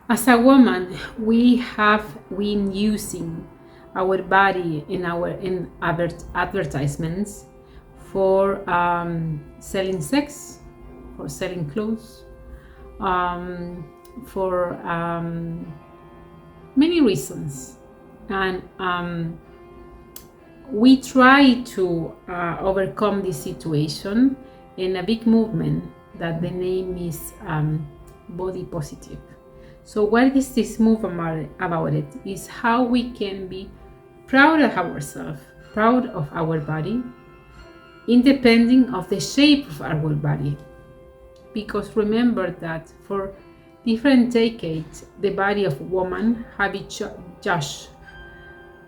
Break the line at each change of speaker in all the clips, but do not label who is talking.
As a woman, we have been using our body in advertisements for selling sex, for selling clothes, for many reasons, and we try to overcome this situation in a big movement that the name is body positive. So what is this movement about? It is how we can be proud of ourselves, proud of our body, independent of the shape of our body. Because remember that for different decades, the body of a woman have been judged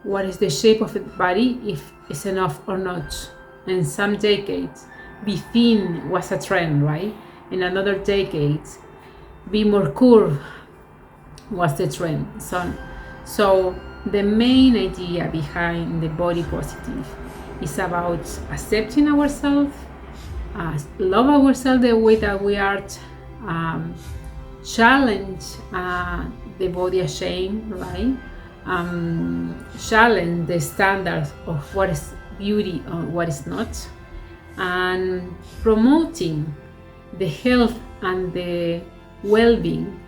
what is the shape of the body, if it's enough or not. In some decades, be thin was a trend, right? In another decades, be more curved was the trend. So the main idea behind the body positive is about accepting ourselves, love ourselves the way that we are, challenge the body shame, right? Challenge the standards of what is beauty or what is not, and promoting the health and the well-being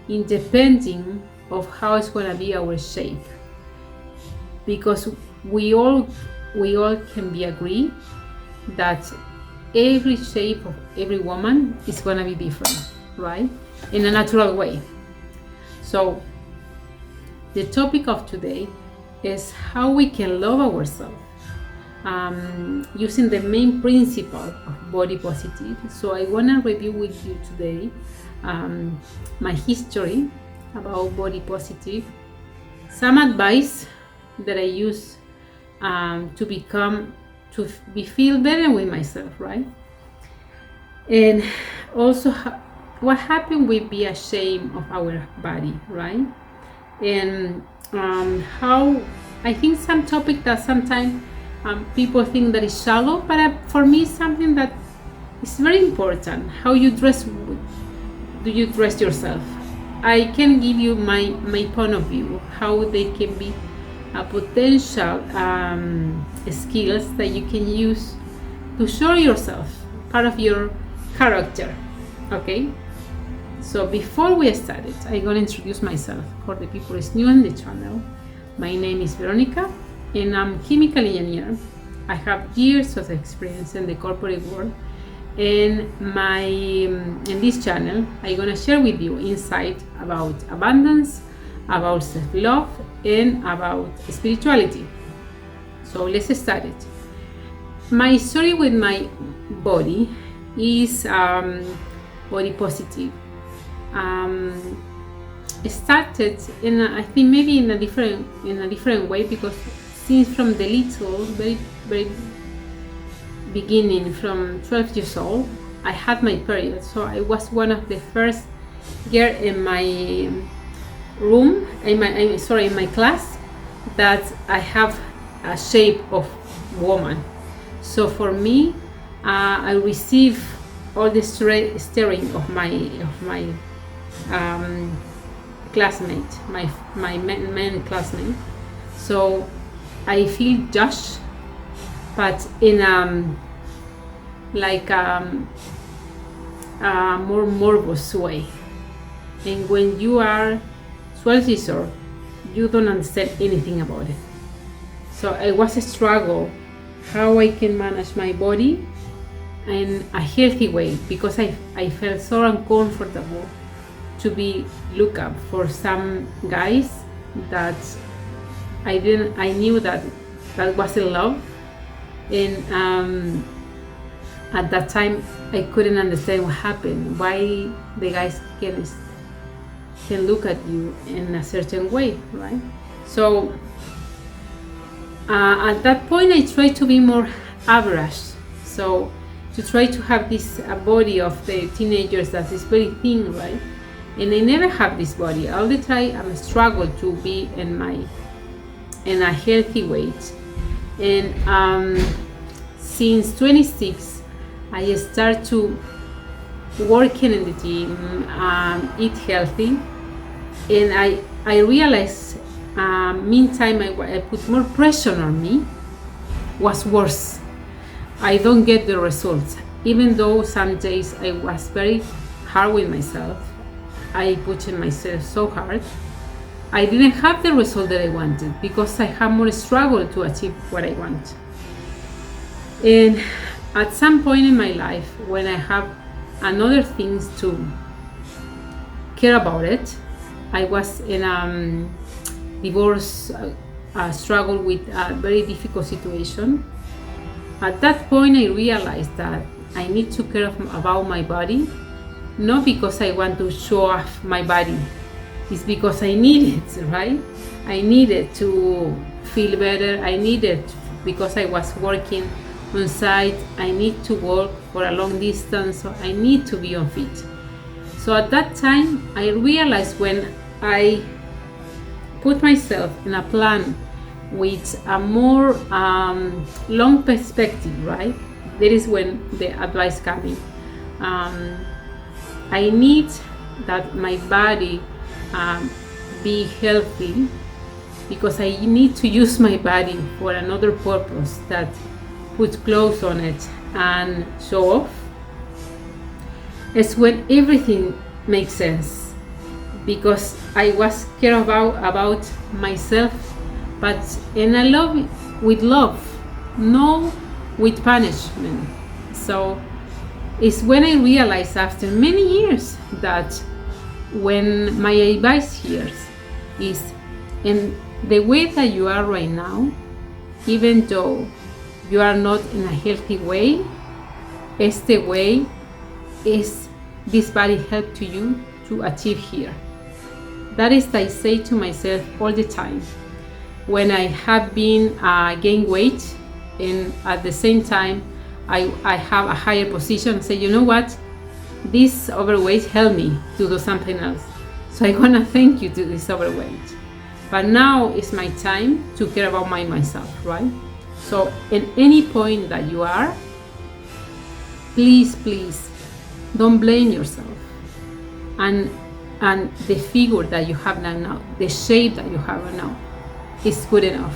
independent of how it's going to be our shape, because we all can be agree that every shape of every woman is going to be different, right, in a natural way. So the topic of today is how we can love ourselves, using the main principle of body positive. So I want to review with you today my history about body positive, some advice that I use to feel better with myself, right? And also what happened with be ashamed of our body, right? And how I think some topic that sometimes people think that is shallow, but for me it's something that is very important. How you dress, do you dress yourself? I can give you my point of view, how they can be potential skills that you can use to show yourself, part of your character, okay? So before we started, I'm going to introduce myself for the people who is new on the channel. My name is Veronica, and I'm chemical engineer. I have years of experience in the corporate world, and in this channel, I'm going to share with you insight about abundance, about self-love, and about spirituality. So let's start it. My story with my body is body positive. It started in I think maybe in a different way, because since from the little very beginning, from 12 years old, I had my period. So I was one of the first girl in my room, in my class, that I have a shape of woman. So for me, I receive all the staring of my classmate, my men classmate. So I feel judged, but in like a more morbid way. And when you are 12 years old, you don't understand anything about it. So it was a struggle how I can manage my body in a healthy way, because I felt so uncomfortable to be look up for some guys that I knew that wasn't love. And at that time I couldn't understand what happened, why the guys can look at you in a certain way, right? So at that point I tried to be more average, so to try to have this body of the teenagers that is very thin, right? And I never have this body. All the time I'm struggle to be in a healthy weight. And since 26 I start to working in the gym, eat healthy, And I realized, meantime, I put more pressure on me, was worse. I don't get the results. Even though some days I was very hard with myself, I put in myself so hard, I didn't have the result that I wanted because I had more struggle to achieve what I want. And at some point in my life, when I have another things to care about it, I was in a divorce struggle with a very difficult situation. At that point, I realized that I need to care about my body, not because I want to show off my body. It's because I need it, right? I needed to feel better. I needed, because I was working on site, I need to walk for a long distance, so I need to be on fit. So at that time, I realized when I put myself in a plan with a more long perspective, right? That is when the advice coming. I need that my body be healthy, because I need to use my body for another purpose that put clothes on it and show off. It's when everything makes sense, because I was care about myself, but and I love with love, no with punishment. So it's when I realized after many years that when my advice here is, in the way that you are right now, even though you are not in a healthy way, it's the way is this body help to you to achieve here. That is, I say to myself all the time when I have been gain weight, and at the same time I have a higher position, I say, you know what, this overweight helped me to do something else, so I wanna thank you to this overweight. But now is my time to care about myself, right? So at any point that you are, please don't blame yourself. And the figure that you have now, the shape that you have now, is good enough.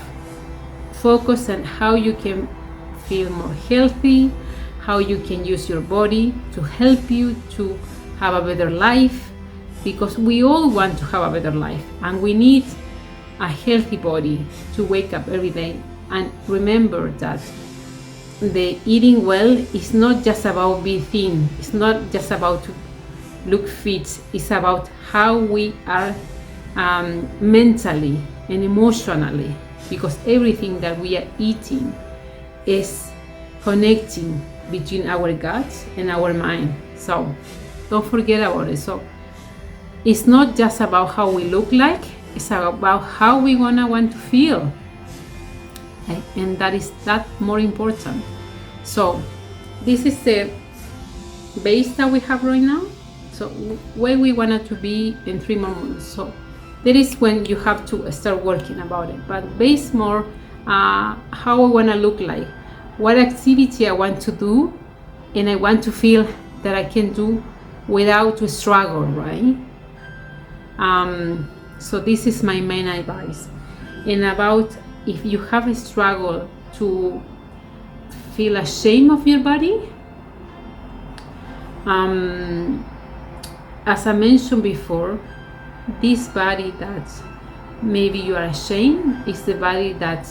Focus on how you can feel more healthy, how you can use your body to help you to have a better life, because we all want to have a better life, and we need a healthy body to wake up every day. And remember that the eating well is not just about being thin, it's not just about to look fit, it's about how we are mentally and emotionally, because everything that we are eating is connecting between our gut and our mind. So don't forget about it. So it's not just about how we look like, it's about how we want to feel, okay? And that is more important. So this is the base that we have right now. So where we want to be in 3 more months. So that is when you have to start working about it. But base more how I want to look like, what activity I want to do, and I want to feel that I can do without to struggle, right? So this is my main advice. And about if you have a struggle to feel ashamed of your body, as I mentioned before, this body that maybe you are ashamed is the body that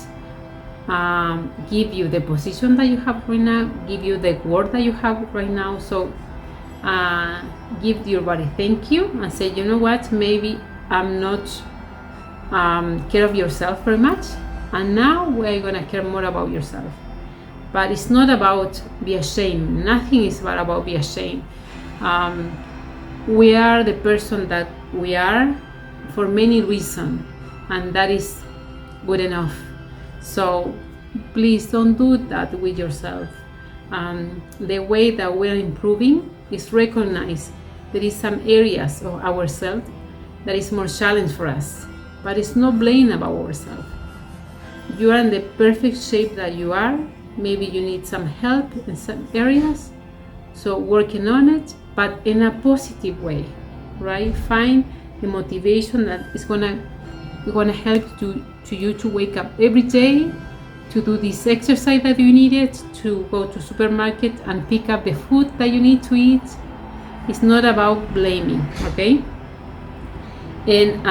give you the position that you have right now, give you the word that you have right now. So give your body thank you and say, you know what, maybe I'm not care of yourself very much, and now we're gonna care more about yourself. But it's not about be ashamed. Nothing is about be ashamed. We are the person that we are for many reasons, and that is good enough. So please don't do that with yourself. The way that we're improving is recognize there is some areas of ourselves that is more challenge for us, but it's not blame about ourselves. You are in the perfect shape that you are. Maybe you need some help in some areas, so working on it, but in a positive way, right? Find the motivation that is gonna help you to wake up every day, to do this exercise that you needed, to go to supermarket and pick up the food that you need to eat. It's not about blaming, okay? And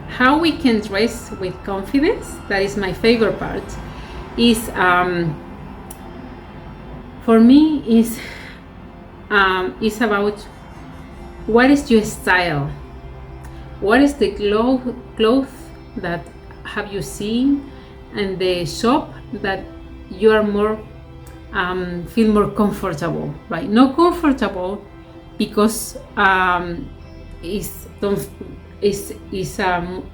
how we can dress with confidence, that is my favorite part, is for me is about what is your style, what is the clothes that have you seen and the shop that you are more feel more comfortable, right? Not comfortable because it's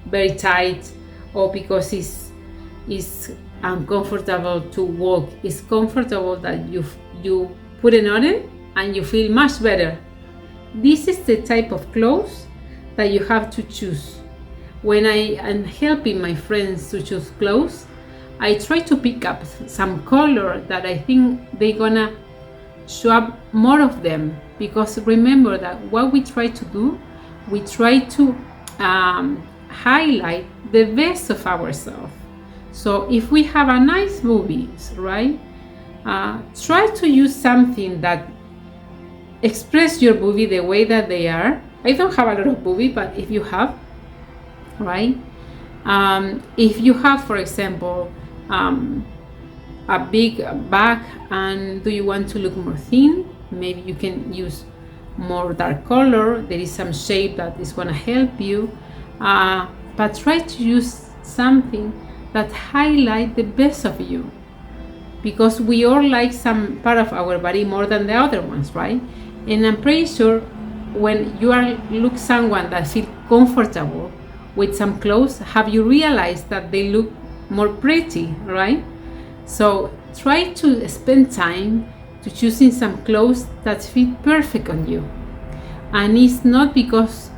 very tight, or because it's uncomfortable to walk. It's comfortable that you put it on it and you feel much better. This is the type of clothes that you have to choose. When I am helping my friends to choose clothes, I try to pick up some color that I think they're gonna show up more of them, because remember that what we try to do, we try to highlight the best of ourselves. So if we have a nice boobies, right, try to use something that express your boobie the way that they are. I don't have a lot of boobie, but if you have, right, if you have, for example, a big back and do you want to look more thin, maybe you can use more dark color. There is some shape that is going to help you, but try to use something that highlight the best of you, because we all like some part of our body more than the other ones, right? And I'm pretty sure when you look someone that feel comfortable with some clothes, have you realized that they look more pretty, right? So try to spend time to choosing some clothes that fit perfect on you. And it's not because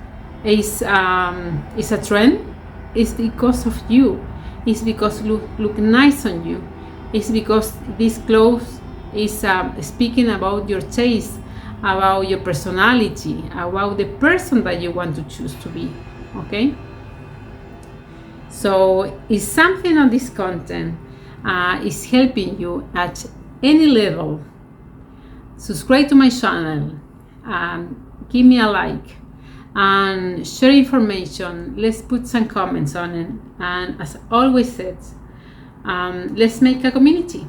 it's a trend, it's because of you. It's because look nice on you. It's because this clothes is speaking about your taste, about your personality, about the person that you want to choose to be, okay? So if something on this content is helping you at any level, subscribe to my channel, give me a like, and share information. Let's put some comments on it, and as always said, let's make a community.